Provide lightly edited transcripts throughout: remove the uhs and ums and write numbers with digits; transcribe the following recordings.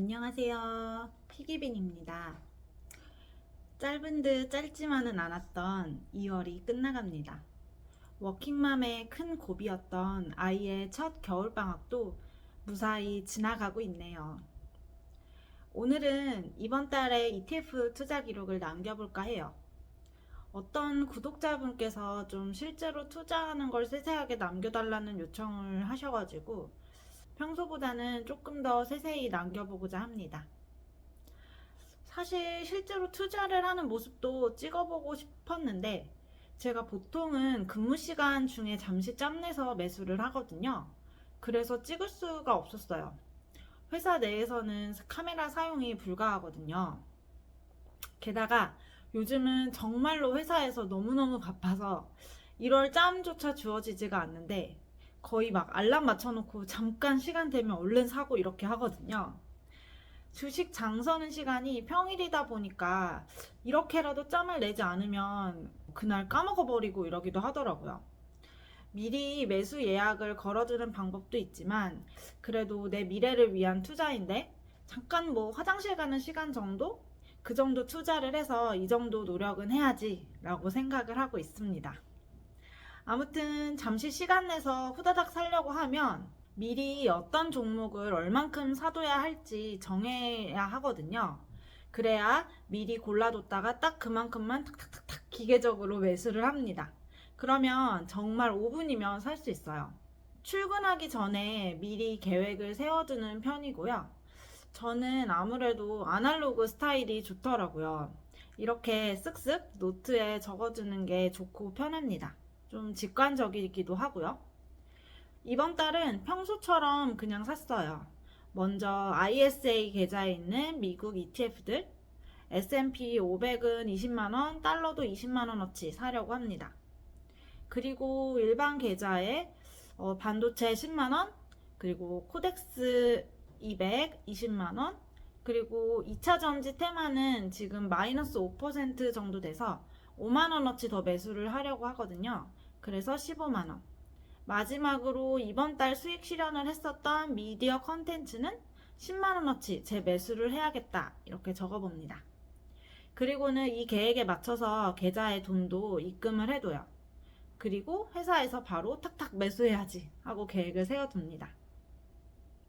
안녕하세요. 피기빈입니다. 짧은 듯 짧지만은 않았던 2월이 끝나갑니다. 워킹맘의 큰 고비였던 아이의 첫 겨울방학도 무사히 지나가고 있네요. 오늘은 이번 달의 ETF 투자 기록을 남겨볼까 해요. 어떤 구독자분께서 좀 실제로 투자하는 걸 세세하게 남겨달라는 요청을 하셔가지고 평소보다는 조금 더 세세히 남겨보고자 합니다. 사실 실제로 투자를 하는 모습도 찍어보고 싶었는데 제가 보통은 근무 시간 중에 잠시 짬내서 매수를 하거든요. 그래서 찍을 수가 없었어요. 회사 내에서는 카메라 사용이 불가하거든요. 게다가 요즘은 정말로 회사에서 너무너무 바빠서 이럴 짬조차 주어지지가 않는데 거의 막 알람 맞춰놓고 잠깐 시간 되면 얼른 사고 이렇게 하거든요. 주식 장 서는 시간이 평일이다 보니까 이렇게라도 짬을 내지 않으면 그날 까먹어버리고 이러기도 하더라고요. 미리 매수 예약을 걸어두는 방법도 있지만 그래도 내 미래를 위한 투자인데 잠깐 뭐 화장실 가는 시간 정도? 그 정도 투자를 해서 이 정도 노력은 해야지 라고 생각을 하고 있습니다. 아무튼 잠시 시간 내서 후다닥 사려고 하면 미리 어떤 종목을 얼만큼 사둬야 할지 정해야 하거든요. 그래야 미리 골라뒀다가 딱 그만큼만 탁탁탁탁 기계적으로 매수를 합니다. 그러면 정말 5분이면 살 수 있어요. 출근하기 전에 미리 계획을 세워두는 편이고요. 저는 아무래도 아날로그 스타일이 좋더라고요. 이렇게 쓱쓱 노트에 적어두는 게 좋고 편합니다. 좀 직관적이기도 하고요. 이번 달은 평소처럼 그냥 샀어요. 먼저 ISA 계좌에 있는 미국 ETF들, S&P 500은 20만원, 달러도 20만원어치 사려고 합니다. 그리고 일반 계좌에 반도체 10만원, 그리고 코덱스 200 20만원, 그리고 2차전지 테마는 지금 마이너스 5% 정도 돼서 5만원어치 더 매수를 하려고 하거든요. 그래서 15만원. 마지막으로 이번 달 수익 실현을 했었던 미디어 컨텐츠는 10만원어치 재매수를 해야겠다 이렇게 적어봅니다. 그리고는 이 계획에 맞춰서 계좌에 돈도 입금을 해둬요. 그리고 회사에서 바로 탁탁 매수해야지 하고 계획을 세워둡니다.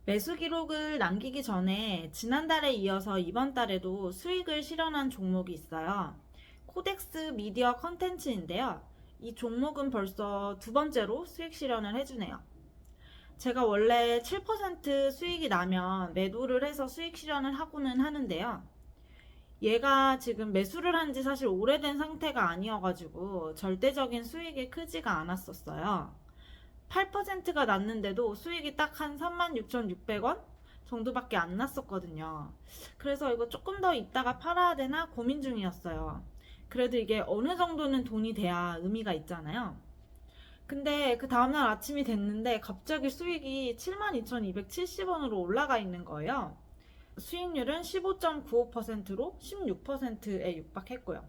매수 기록을 남기기 전에 지난달에 이어서 이번 달에도 수익을 실현한 종목이 있어요. 코덱스 미디어 컨텐츠인데요. 이 종목은 벌써 두 번째로 수익 실현을 해주네요. 제가 원래 7% 수익이 나면 매도를 해서 수익 실현을 하고는 하는데요. 얘가 지금 매수를 한 지 사실 오래된 상태가 아니어가지고 절대적인 수익이 크지가 않았었어요. 8%가 났는데도 수익이 딱 한 36,600원 정도밖에 안 났었거든요. 그래서 이거 조금 더 있다가 팔아야 되나 고민 중이었어요. 그래도 이게 어느 정도는 돈이 돼야 의미가 있잖아요. 근데 그 다음날 아침이 됐는데 갑자기 수익이 72,270원으로 올라가 있는 거예요. 수익률은 15.95%로 16%에 육박했고요.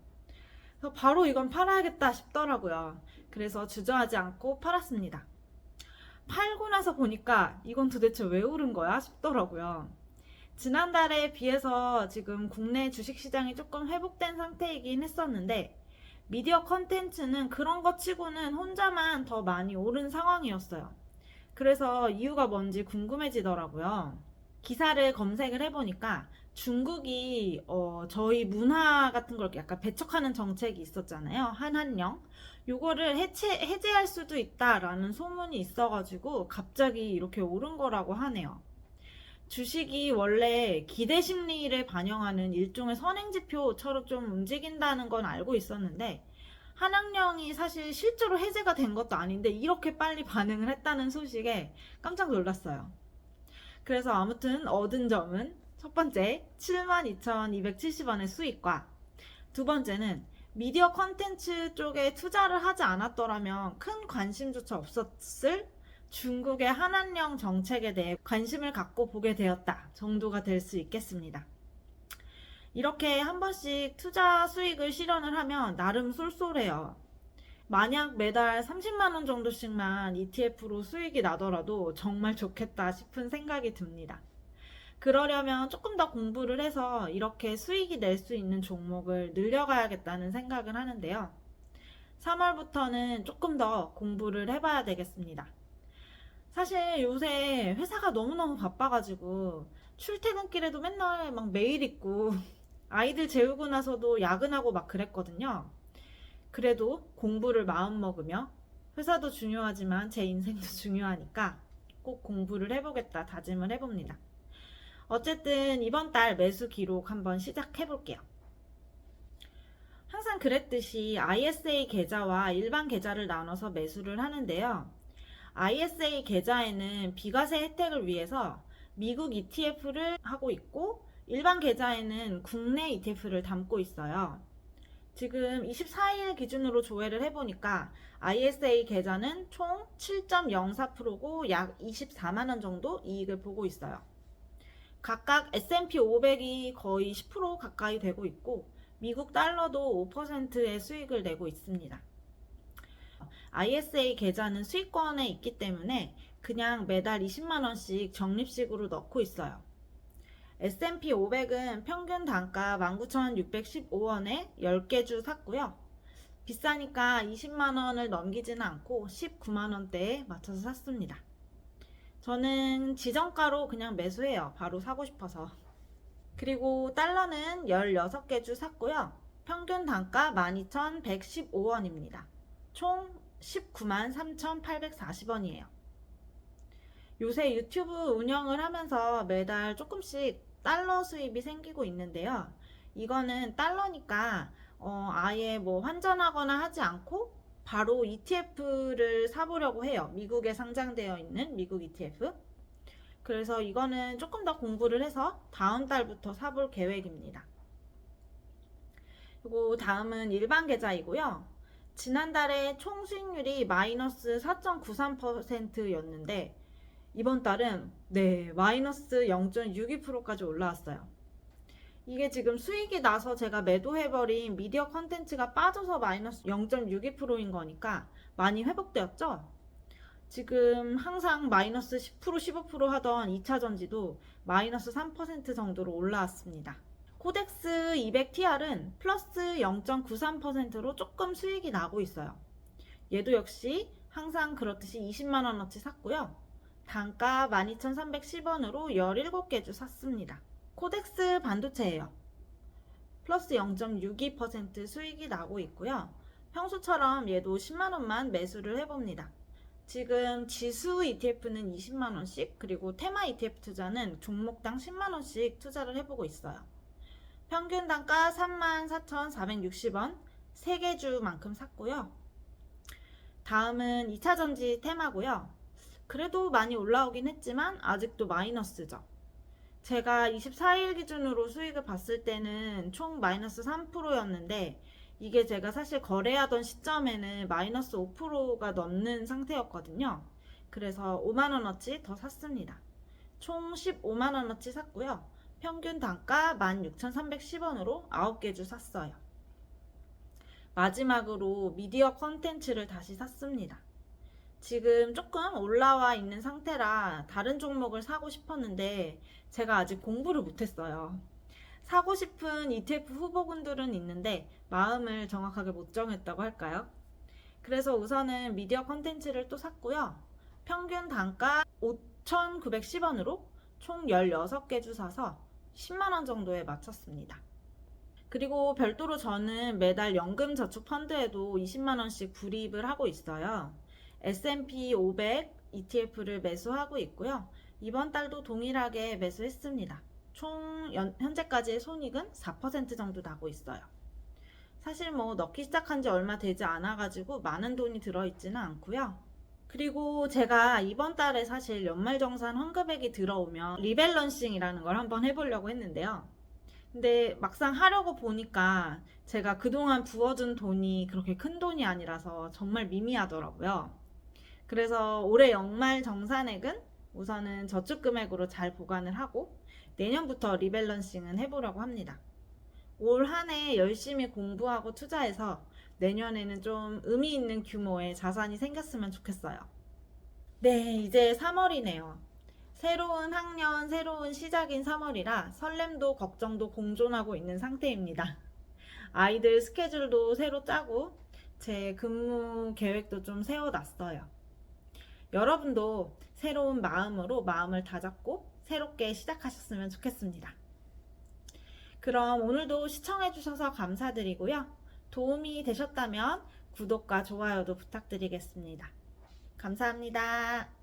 그래서 바로 이건 팔아야겠다 싶더라고요. 그래서 주저하지 않고 팔았습니다. 팔고 나서 보니까 이건 도대체 왜 오른 거야 싶더라고요. 지난달에 비해서 지금 국내 주식시장이 조금 회복된 상태이긴 했었는데 미디어 컨텐츠는 그런 것 치고는 혼자만 더 많이 오른 상황이었어요. 그래서 이유가 뭔지 궁금해지더라고요. 기사를 검색을 해보니까 중국이 저희 문화 같은 걸 약간 배척하는 정책이 있었잖아요. 한한령. 요거를 해제할 수도 있다라는 소문이 있어가지고 갑자기 이렇게 오른 거라고 하네요. 주식이 원래 기대 심리를 반영하는 일종의 선행지표처럼 좀 움직인다는 건 알고 있었는데 한학령이 사실 실제로 해제가 된 것도 아닌데 이렇게 빨리 반응을 했다는 소식에 깜짝 놀랐어요. 그래서 아무튼 얻은 점은 첫 번째 72,270원의 수익과 두 번째는 미디어 컨텐츠 쪽에 투자를 하지 않았더라면 큰 관심조차 없었을 중국의 한한령 정책에 대해 관심을 갖고 보게 되었다 정도가 될 수 있겠습니다. 이렇게 한 번씩 투자 수익을 실현을 하면 나름 쏠쏠해요. 만약 매달 30만원 정도씩만 ETF로 수익이 나더라도 정말 좋겠다 싶은 생각이 듭니다. 그러려면 조금 더 공부를 해서 이렇게 수익이 낼 수 있는 종목을 늘려가야겠다는 생각을 하는데요. 3월부터는 조금 더 공부를 해봐야 되겠습니다. 사실 요새 회사가 너무너무 바빠가지고 출퇴근길에도 맨날 막 메일 있고 아이들 재우고 나서도 야근하고 막 그랬거든요. 그래도 공부를 마음먹으며 회사도 중요하지만 제 인생도 중요하니까 꼭 공부를 해보겠다 다짐을 해봅니다. 어쨌든 이번 달 매수 기록 한번 시작해 볼게요. 항상 그랬듯이 ISA 계좌와 일반 계좌를 나눠서 매수를 하는데요. ISA 계좌에는 비과세 혜택을 위해서 미국 ETF를 하고 있고 일반 계좌에는 국내 ETF를 담고 있어요. 지금 24일 기준으로 조회를 해보니까 ISA 계좌는 총 7.04%고 약 24만원 정도 이익을 보고 있어요. 각각 S&P 500이 거의 10% 가까이 되고 있고 미국 달러도 5%의 수익을 내고 있습니다. ISA 계좌는 수익권에 있기 때문에 그냥 매달 20만원씩 적립식으로 넣고 있어요. S&P 500은 평균 단가 19,615원에 10개 주 샀고요. 비싸니까 20만원을 넘기지는 않고 19만원대에 맞춰서 샀습니다. 저는 지정가로 그냥 매수해요. 바로 사고 싶어서. 그리고 달러는 16개 주 샀고요. 평균 단가 12,115원입니다. 총 19만 3,840원이에요. 요새 유튜브 운영을 하면서 매달 조금씩 달러 수입이 생기고 있는데요. 이거는 달러니까 아예 뭐 환전하거나 하지 않고 바로 ETF를 사보려고 해요. 미국에 상장되어 있는 미국 ETF. 그래서 이거는 조금 더 공부를 해서 다음 달부터 사볼 계획입니다. 그리고 다음은 일반 계좌이고요. 지난달에 총 수익률이 마이너스 4.93%였는데 이번 달은 마이너스 0.62%까지 올라왔어요. 이게 지금 수익이 나서 제가 매도해버린 미디어 컨텐츠가 빠져서 마이너스 0.62%인 거니까 많이 회복되었죠? 지금 항상 마이너스 10% 15% 하던 2차전지도 마이너스 3% 정도로 올라왔습니다. 코덱스 200TR은 플러스 0.93%로 조금 수익이 나고 있어요. 얘도 역시 항상 그렇듯이 20만원어치 샀고요. 단가 12,310원으로 17개 주 샀습니다. 코덱스 반도체예요. 플러스 0.62% 수익이 나고 있고요. 평소처럼 얘도 10만원만 매수를 해봅니다. 지금 지수 ETF는 20만원씩 그리고 테마 ETF 투자는 종목당 10만원씩 투자를 해보고 있어요. 평균 단가 34,460원 3개 주만큼 샀고요. 다음은 2차전지 테마고요. 그래도 많이 올라오긴 했지만 아직도 마이너스죠. 제가 24일 기준으로 수익을 봤을 때는 총 마이너스 3%였는데 이게 제가 사실 거래하던 시점에는 마이너스 5%가 넘는 상태였거든요. 그래서 5만원어치 더 샀습니다. 총 15만원어치 샀고요. 평균 단가 16,310원으로 9개 주 샀어요. 마지막으로 미디어 컨텐츠를 다시 샀습니다. 지금 조금 올라와 있는 상태라 다른 종목을 사고 싶었는데 제가 아직 공부를 못했어요. 사고 싶은 ETF 후보군들은 있는데 마음을 정확하게 못 정했다고 할까요? 그래서 우선은 미디어 컨텐츠를 또 샀고요. 평균 단가 5,910원으로 총 16개 주 사서 10만원 정도에 맞췄습니다. 그리고 별도로 저는 매달 연금 저축 펀드에도 20만원씩 불입을 하고 있어요. S&P 500 ETF를 매수하고 있고요. 이번 달도 동일하게 매수했습니다. 총 현재까지의 손익은 4% 정도 나고 있어요. 사실 뭐 넣기 시작한 지 얼마 되지 않아가지고 많은 돈이 들어있지는 않고요. 그리고 제가 이번 달에 사실 연말정산 환급액이 들어오면 리밸런싱이라는 걸 한번 해보려고 했는데요. 근데 막상 하려고 보니까 제가 그동안 부어둔 돈이 그렇게 큰 돈이 아니라서 정말 미미하더라고요. 그래서 올해 연말 정산액은 우선은 저축금액으로 잘 보관을 하고 내년부터 리밸런싱은 해보려고 합니다. 올 한 해 열심히 공부하고 투자해서 내년에는 좀 의미 있는 규모의 자산이 생겼으면 좋겠어요. 네, 이제 3월이네요. 새로운 학년, 새로운 시작인 3월이라 설렘도 걱정도 공존하고 있는 상태입니다. 아이들 스케줄도 새로 짜고 제 근무 계획도 좀 세워놨어요. 여러분도 새로운 마음으로 마음을 다잡고 새롭게 시작하셨으면 좋겠습니다. 그럼 오늘도 시청해주셔서 감사드리고요. 도움이 되셨다면 구독과 좋아요도 부탁드리겠습니다. 감사합니다.